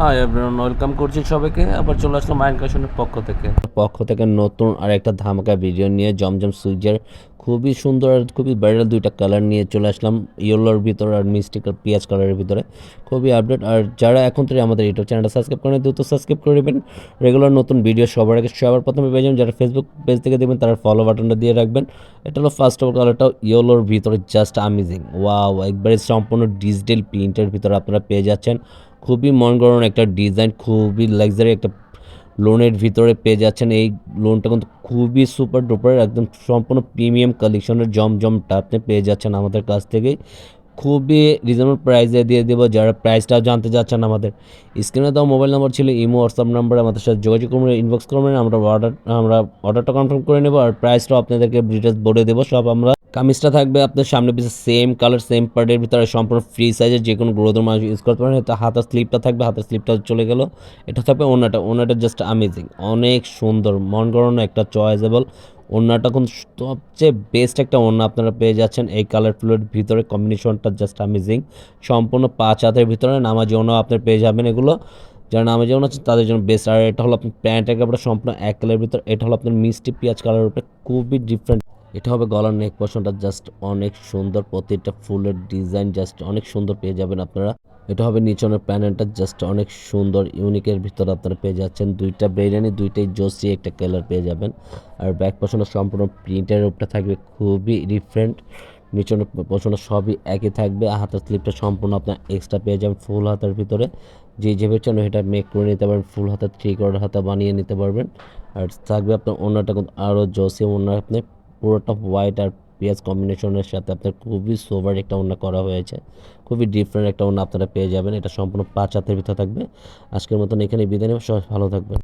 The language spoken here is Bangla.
হাই এভরিওয়ান, ওয়েলকাম করছি সবাইকে। আবার চলে আসলাম মাইন্ড কালেকশনের পক্ষ থেকে নতুন আর একটা ধামাকা ভিডিও নিয়ে জমজম সুইজের খুবই সুন্দর আর খুবই ভাইরাল দুইটা কালার নিয়ে চলে আসলাম, ইয়েলোর ভিতরে আর মিষ্টি পেঁয়াজ কালারের ভিতরে। খুবই আপডেট। আর যারা এখন থেকে আমাদের ইউটিউব চ্যানেলটা সাবস্ক্রাইব করেন, দ্রুত সাবস্ক্রাইব করে নেবেন। রেগুলার নতুন ভিডিও সবার আগে সবার প্রথমে পেয়ে যাবেন। যারা ফেসবুক পেজ থেকে দেখবেন তারা ফলো বাটনটা দিয়ে রাখবেন। এটা হলো ফার্স্ট অফ কালারটাও ইয়েলোর ভিতরে জাস্ট আমেজিং, ওয়াও! একবারে সম্পূর্ণ ডিজিটাল প্রিন্টের ভিতরে আপনারা পেয়ে যাচ্ছেন। খুবই মন গড়ানো একটা ডিজাইন, খুবই লাক্সারি একটা লোনের ভিতরে পেয়ে যাচ্ছেন। এই লোনটা কিন্তু খুবই সুপার ডুপার, একদম সম্পূর্ণ প্রিমিয়াম কালেকশনের জমজমটা আপনি পেয়ে যাচ্ছেন আমাদের কাছ থেকেই খুবই রিজনেবল প্রাইসে দিয়ে দেবো। যারা প্রাইসটাও জানতে চাচ্ছেন, আমাদের স্ক্রিনে দেওয়া মোবাইল নাম্বার ছিল, ইমো হোয়াটসঅ্যাপ নাম্বার, আমাদের সাথে যোগাযোগ করবেন, ইনবক্স করবেন। আমরা অর্ডারটা কনফার্ম করে নেবো আর প্রাইসটাও আপনাদেরকে ডিটেলস বলে দেবো সব আমরা। কামিজটা থাকবে আপনার সামনে পিছনে সেম কালার সেম পার্টের ভিতরে, সম্পূর্ণ ফ্রি সাইজের, যে কোনো গ্রোথের মানুষ ইউজ করতে পারেন। এটা হাতার স্লিপটা থাকবে, হাতার স্লিপটা চলে গেল। এটা থাকবে ওনাটা জাস্ট আমেজিং, অনেক সুন্দর মন গড়ানো একটা চয়েসেবল ওড়নাটা। কিন্তু সবচেয়ে বেস্ট একটা ওড়না আপনারা পেয়ে যাচ্ছেন এই কালারফুলের ভিতরে, কম্বিনেশনটা জাস্ট অ্যামেজিং। সম্পূর্ণ 5 হাতের ভিতরে নামাজি ওড়না আপনারা পেয়ে যাবেন এগুলো। যারা নামাজি ওড়না আছে তাদের জন্য বেস্ট। আর এটা হলো আপনার প্যান্টের কাপড় সম্পূর্ণ এক কালারের ভিতরে। এটা হলো আপনার মিষ্টি পেঁয়াজ কালারের উপরে, খুবই ডিফারেন্ট। এটা হবে গলার নেক পোর্শনটা জাস্ট অনেক সুন্দর, প্রতিটা ফুলের ডিজাইন জাস্ট অনেক সুন্দর পেয়ে যাবেন আপনারা। এটা হবে নিচনের প্যানেলটা জাস্ট অনেক সুন্দর, ইউনিকের ভিতরে আপনারা পেয়ে যাচ্ছেন। দুইটা ব্রেইডানি, দুইটাই জোসি একটা কালার পেয়ে যাবেন। আর ব্যাক পোর্শনটা সম্পূর্ণ প্রিন্টের উপরে থাকবে, খুবই ডিফারেন্ট। নিচনের পোর্শনটা সবই একই থাকবে। হাতের স্লিপটা সম্পূর্ণ আপনার এক্সট্রা পেয়ে যাবেন ফুল হাতের ভিতরে। যে যেভাবে চান এটা মেক করে নিতে পারবেন, ফুল হাতে 3/4 হাতা বানিয়ে নিতে পারবেন। আর থাকবে আপনার ওড়নাটা কিন্তু আরও জোসি ওড়না, আপনি পুরোটা হোয়াইট আর পেঁয়াজ কম্বিনেশনের সাথে আপনার খুবই সোবার একটা ওড়না করা হয়েছে। খুবই ডিফারেন্ট একটা ওড়না আপনারা পেয়ে যাবেন। এটা সম্পূর্ণ 5 হাতের ভিতরে থাকবে। আজকের মতন এখানে বিদায় নেব, সবাই ভালো থাকবেন।